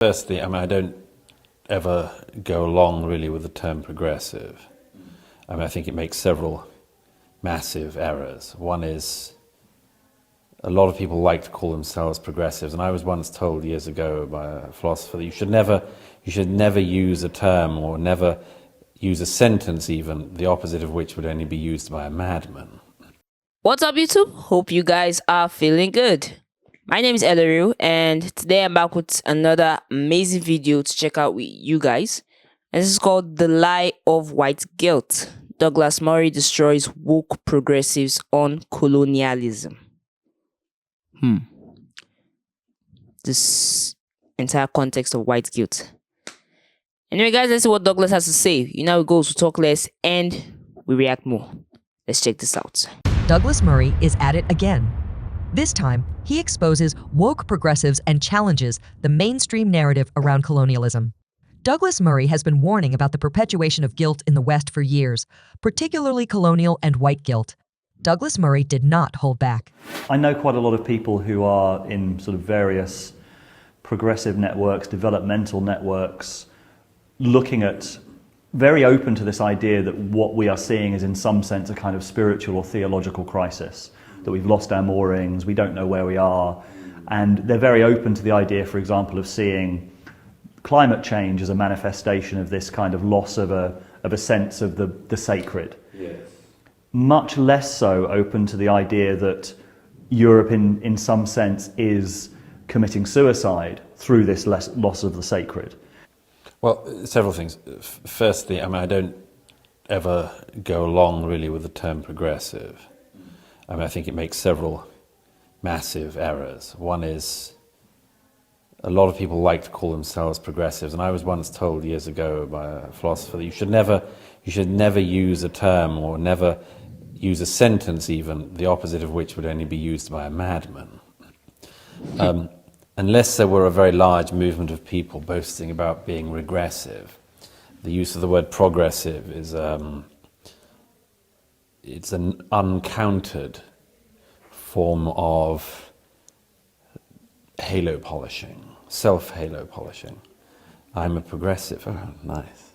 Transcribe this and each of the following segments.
Firstly, I don't ever go along really with the term progressive. I think it makes several massive errors. One is a lot of people like to call themselves progressives, and I was once told years ago by a philosopher that you should never use a term or never use a sentence even, the opposite of which would only be used by a madman. What's up, YouTube? Hope you guys are feeling good. My name is Ellery, and today I'm back with another amazing video to check out with you guys. And this is called The Lie of White Guilt. Douglas Murray destroys woke progressives on colonialism. This entire context of white guilt. Anyway, guys, let's see what Douglas has to say. You know, it goes to talk less and we react more. Let's check this out. Douglas Murray is at it again. This time, he exposes woke progressives and challenges the mainstream narrative around colonialism. Douglas Murray has been warning about the perpetuation of guilt in the West for years, particularly colonial and white guilt. Douglas Murray did not hold back. I know quite a lot of people who are in sort of various progressive networks, developmental networks, looking at, very open to this idea that what we are seeing is in some sense a kind of spiritual or theological crisis, that we've lost our moorings, we don't know where we are, and they're very open to the idea, for example, of seeing climate change as a manifestation of this kind of loss of a sense of the sacred. Yes. Much less so open to the idea that Europe in some sense is committing suicide through this loss of the sacred. Well, several things. Firstly, I don't ever go along really with the term progressive. I think it makes several massive errors. One is a lot of people like to call themselves progressives, and I was once told years ago by a philosopher that you should never use a term or never use a sentence even, the opposite of which would only be used by a madman. Unless there were a very large movement of people boasting about being regressive, the use of the word progressive is it's an uncounted form of halo polishing, self-halo polishing. I'm a progressive. Oh, nice.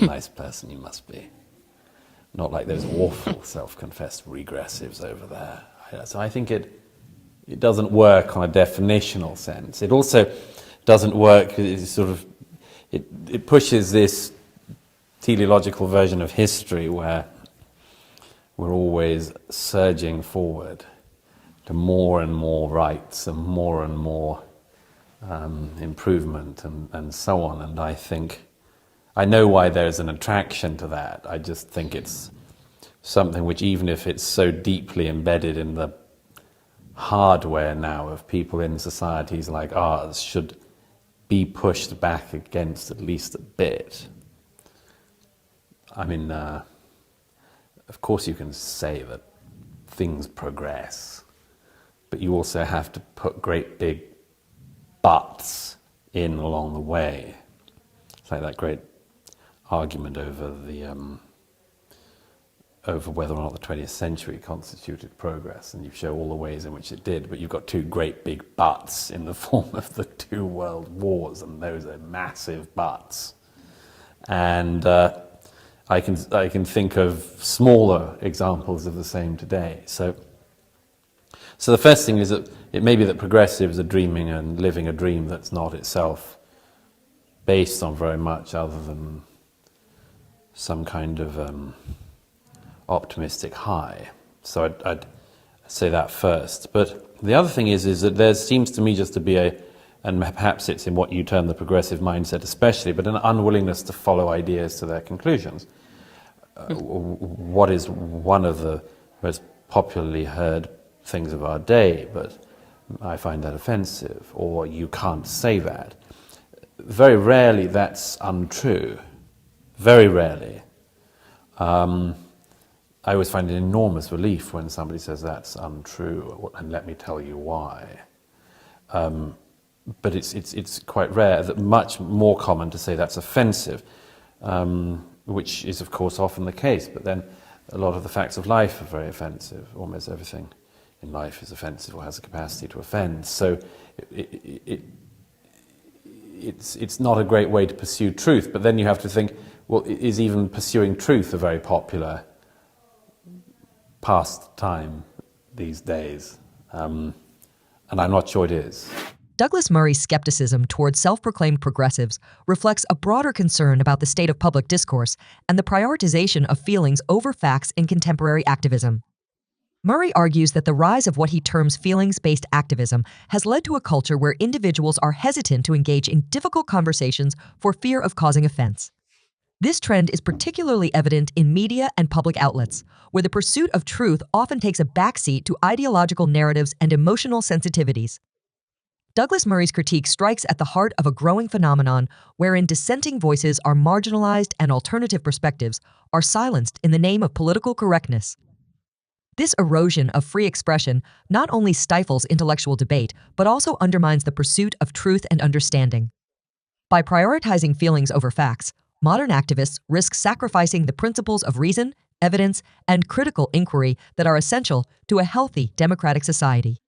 Nice person you must be. Not like those awful self-confessed regressives over there. So I think it doesn't work on a definitional sense. It also doesn't work, it pushes this teleological version of history where we're always surging forward to more and more rights and more improvement and so on. And I know why there's an attraction to that. I just think it's something which, even if it's so deeply embedded in the hardware now of people in societies like ours, should be pushed back against at least a bit. Of course you can say that things progress, but you also have to put great big buts in along the way. It's like that great argument over over whether or not the 20th century constituted progress, and you show all the ways in which it did, but you've got two great big buts in the form of the two world wars, and those are massive buts. And I can think of smaller examples of the same today. So the first thing is that it may be that progressives are dreaming and living a dream that's not itself based on very much other than some kind of optimistic high. So I'd say that first. But the other thing is that there seems to me just to be and perhaps it's in what you term the progressive mindset especially, but an unwillingness to follow ideas to their conclusions. What is one of the most popularly heard things of our day, but I find that offensive, or you can't say that. Very rarely that's untrue. Very rarely. I always find an enormous relief when somebody says that's untrue, and let me tell you why. But it's quite rare, much more common to say that's offensive, which is of course often the case, but then a lot of the facts of life are very offensive. Almost everything in life is offensive or has a capacity to offend. So it's not a great way to pursue truth. But then you have to think, well, is even pursuing truth a very popular pastime these days? And I'm not sure it is. Douglas Murray's skepticism towards self-proclaimed progressives reflects a broader concern about the state of public discourse and the prioritization of feelings over facts in contemporary activism. Murray argues that the rise of what he terms feelings-based activism has led to a culture where individuals are hesitant to engage in difficult conversations for fear of causing offense. This trend is particularly evident in media and public outlets, where the pursuit of truth often takes a backseat to ideological narratives and emotional sensitivities. Douglas Murray's critique strikes at the heart of a growing phenomenon wherein dissenting voices are marginalized and alternative perspectives are silenced in the name of political correctness. This erosion of free expression not only stifles intellectual debate, but also undermines the pursuit of truth and understanding. By prioritizing feelings over facts, modern activists risk sacrificing the principles of reason, evidence, and critical inquiry that are essential to a healthy democratic society.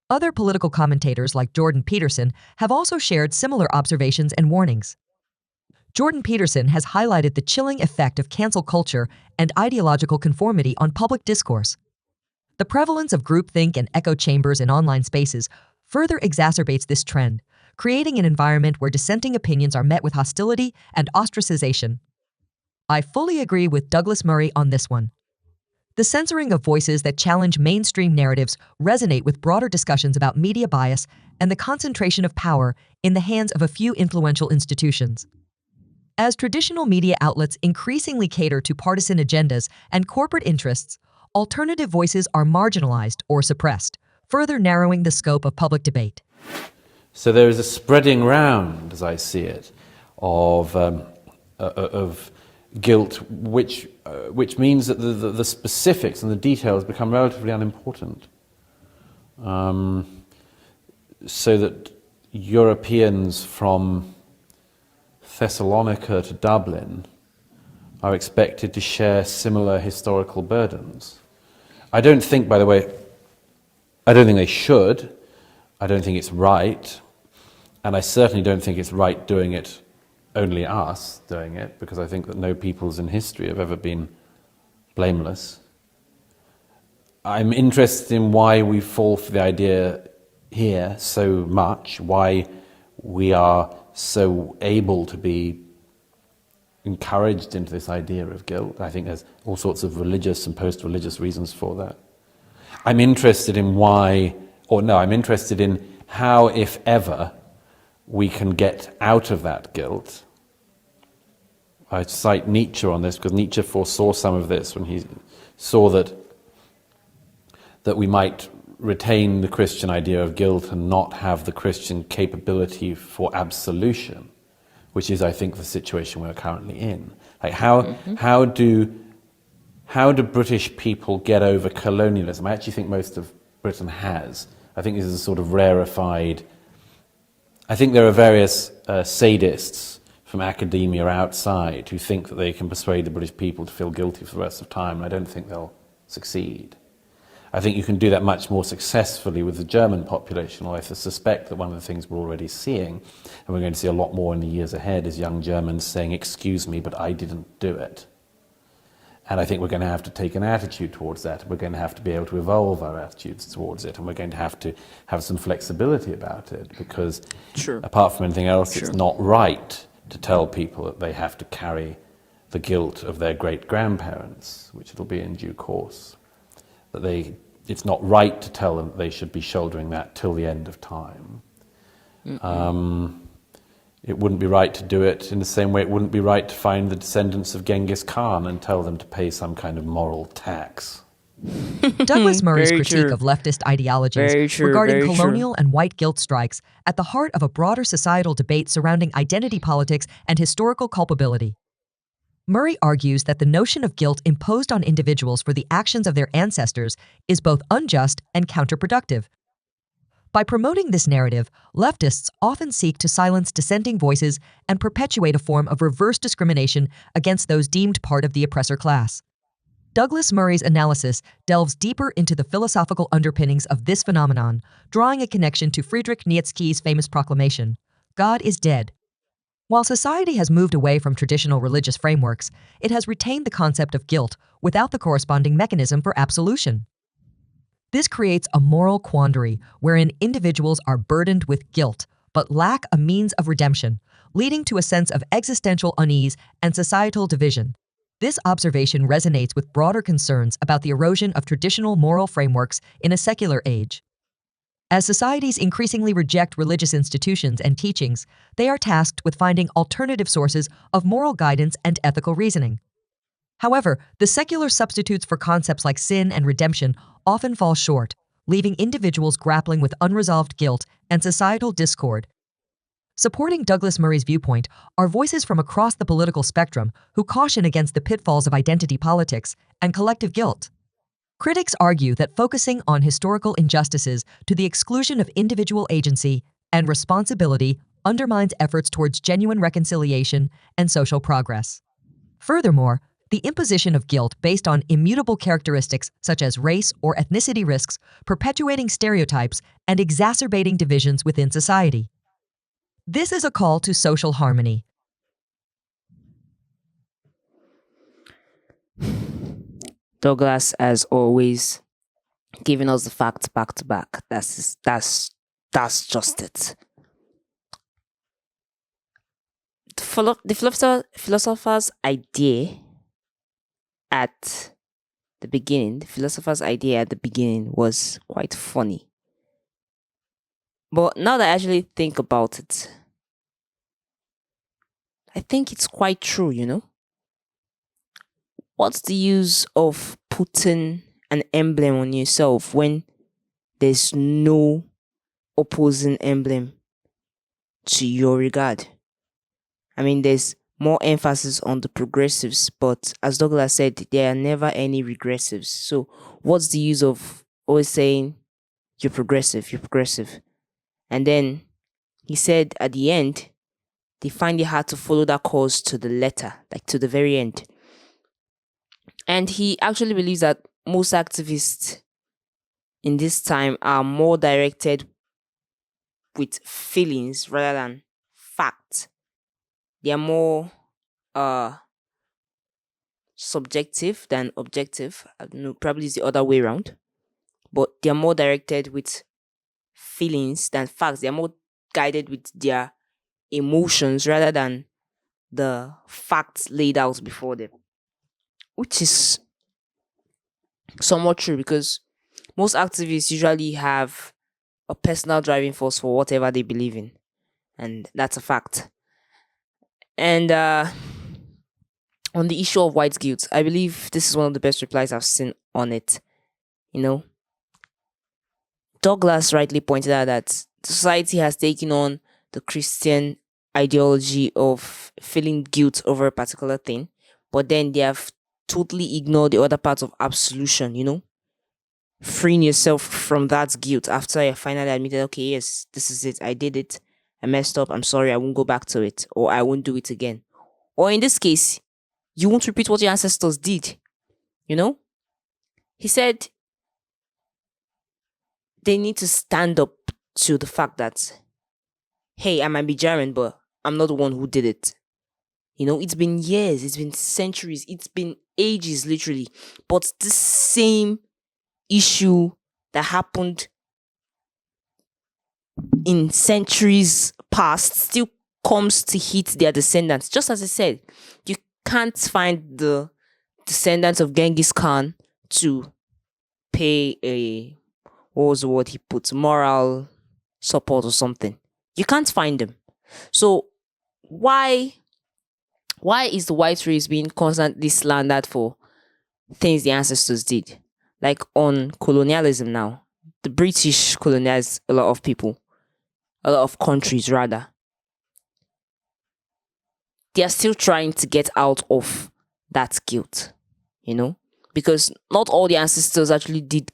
Other political commentators like Jordan Peterson have also shared similar observations and warnings. Jordan Peterson has highlighted the chilling effect of cancel culture and ideological conformity on public discourse. The prevalence of groupthink and echo chambers in online spaces further exacerbates this trend, creating an environment where dissenting opinions are met with hostility and ostracization. I fully agree with Douglas Murray on this one. The censoring of voices that challenge mainstream narratives resonate with broader discussions about media bias and the concentration of power in the hands of a few influential institutions. As traditional media outlets increasingly cater to partisan agendas and corporate interests, alternative voices are marginalized or suppressed, further narrowing the scope of public debate. So there is a spreading round, as I see it, of guilt, which means that the specifics and the details become relatively unimportant. So that Europeans from Thessalonica to Dublin are expected to share similar historical burdens. I don't think, by the way, I don't think they should. I don't think it's right. And I certainly don't think it's right doing it, only us doing it, because I think that no peoples in history have ever been blameless. I'm interested in why we fall for the idea here so much, why we are so able to be encouraged into this idea of guilt. I think there's all sorts of religious and post-religious reasons for that. I'm interested in I'm interested in how, if ever, we can get out of that guilt. I cite Nietzsche on this because Nietzsche foresaw some of this when he saw that we might retain the Christian idea of guilt and not have the Christian capability for absolution, which is, I think, the situation we're currently in. Like how do British people get over colonialism? I actually think most of Britain has. I think this is a sort of rarefied. I think there are various sadists from academia outside who think that they can persuade the British people to feel guilty for the rest of time, and I don't think they'll succeed. I think you can do that much more successfully with the German population, although I suspect that one of the things we're already seeing, and we're going to see a lot more in the years ahead, is young Germans saying, "Excuse me, but I didn't do it." And I think we're going to have to take an attitude towards that. We're going to have to be able to evolve our attitudes towards it, and we're going to have some flexibility about it, because apart from anything else, it's not right to tell people that they have to carry the guilt of their great-grandparents, which it'll be in due course. It's not right to tell them that they should be shouldering that till the end of time. It wouldn't be right to do it in the same way it wouldn't be right to find the descendants of Genghis Khan and tell them to pay some kind of moral tax. Douglas Murray's Very critique true. of leftist ideologies Very true, regarding very true. colonial and white guilt strikes at the heart of a broader societal debate surrounding identity politics and historical culpability. Murray argues that the notion of guilt imposed on individuals for the actions of their ancestors is both unjust and counterproductive. By promoting this narrative, leftists often seek to silence dissenting voices and perpetuate a form of reverse discrimination against those deemed part of the oppressor class. Douglas Murray's analysis delves deeper into the philosophical underpinnings of this phenomenon, drawing a connection to Friedrich Nietzsche's famous proclamation, God is dead. While society has moved away from traditional religious frameworks, it has retained the concept of guilt without the corresponding mechanism for absolution. This creates a moral quandary wherein individuals are burdened with guilt but lack a means of redemption, leading to a sense of existential unease and societal division. This observation resonates with broader concerns about the erosion of traditional moral frameworks in a secular age. As societies increasingly reject religious institutions and teachings, they are tasked with finding alternative sources of moral guidance and ethical reasoning. However, the secular substitutes for concepts like sin and redemption often fall short, leaving individuals grappling with unresolved guilt and societal discord. Supporting Douglas Murray's viewpoint are voices from across the political spectrum who caution against the pitfalls of identity politics and collective guilt. Critics argue that focusing on historical injustices to the exclusion of individual agency and responsibility undermines efforts towards genuine reconciliation and social progress. Furthermore, the imposition of guilt based on immutable characteristics such as race or ethnicity risks perpetuating stereotypes and exacerbating divisions within society. This is a call to social harmony. Douglas, as always, giving us the facts back to back. That's just it. The philosopher's idea at the beginning was quite funny. But now that I actually think about it, I think it's quite true, you know? What's the use of putting an emblem on yourself when there's no opposing emblem to your regard? I mean, there's more emphasis on the progressives, but as Douglas said, there are never any regressives. So what's the use of always saying you're progressive? And then he said at the end, they find it hard to follow that cause to the letter, like to the very end. And he actually believes that most activists in this time are more directed with feelings rather than facts. They are more subjective than objective. I don't know, probably it's the other way around. But they are more directed with feelings than facts. They are more guided with their emotions rather than the facts laid out before them. Which is somewhat true because most activists usually have a personal driving force for whatever they believe in. And that's a fact. And on the issue of white guilt, I believe this is one of the best replies I've seen on it. You know, Douglas rightly pointed out that society has taken on the Christian ideology of feeling guilt over a particular thing, but then they have totally ignored the other parts of absolution, you know? Freeing yourself from that guilt after you finally admitted, okay, yes, this is it, I did it, I messed up, I'm sorry, I won't go back to it, or I won't do it again. Or in this case, you won't repeat what your ancestors did, you know? He said they need to stand up to the fact that, hey, I might be German, but I'm not the one who did it. You know, it's been years, it's been centuries, it's been ages, literally. But this same issue that happened in centuries past still comes to hit their descendants. Just as I said, you can't find the descendants of Genghis Khan to pay a, what was the word he put, moral support or something. You can't find them. So why is the white race being constantly slandered for things the ancestors did? Like on colonialism now, the British colonized a lot of people, a lot of countries rather. They are still trying to get out of that guilt, you know, because not all the ancestors actually did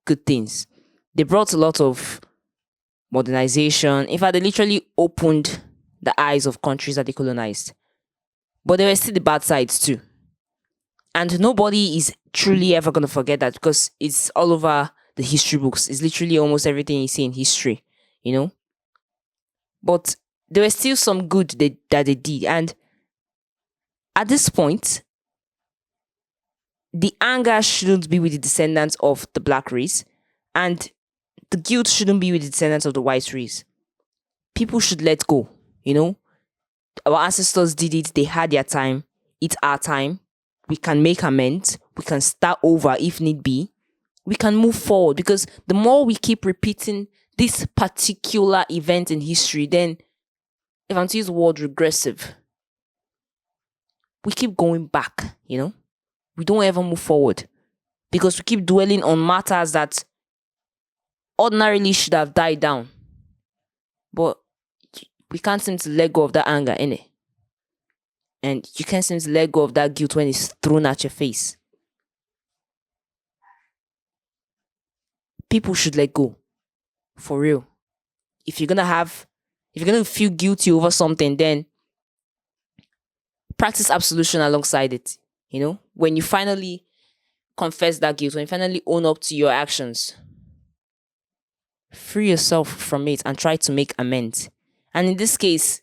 good things. They brought a lot of modernization. In fact, they literally opened the eyes of countries that they colonized. But there were still the bad sides too. And nobody is truly ever going to forget that because it's all over the history books. It's literally almost everything you see in history, you know? But there was still some good that they did. And at this point, the anger shouldn't be with the descendants of the black race, and the guilt shouldn't be with the descendants of the white race. People should let go, you know? Our ancestors did it, they had their time, it's our time. We can make amends, we can start over if need be. We can move forward, because the more we keep repeating this particular event in history, then, if I'm to use the word regressive, we keep going back, you know? We don't ever move forward because we keep dwelling on matters that ordinarily should have died down. But we can't seem to let go of that anger, innit? And you can't seem to let go of that guilt when it's thrown at your face. People should let go. For real. If you're gonna feel guilty over something, then practice absolution alongside it. You know, when you finally confess that guilt, when you finally own up to your actions, free yourself from it and try to make amends. And in this case,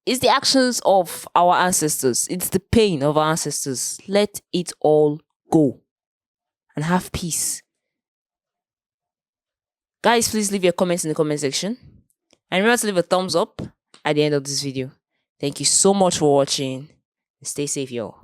it's the actions of our ancestors, it's the pain of our ancestors. Let it all go and have peace. Guys, please leave your comments in the comment section. And remember to leave a thumbs up at the end of this video. Thank you so much for watching. Stay safe, y'all.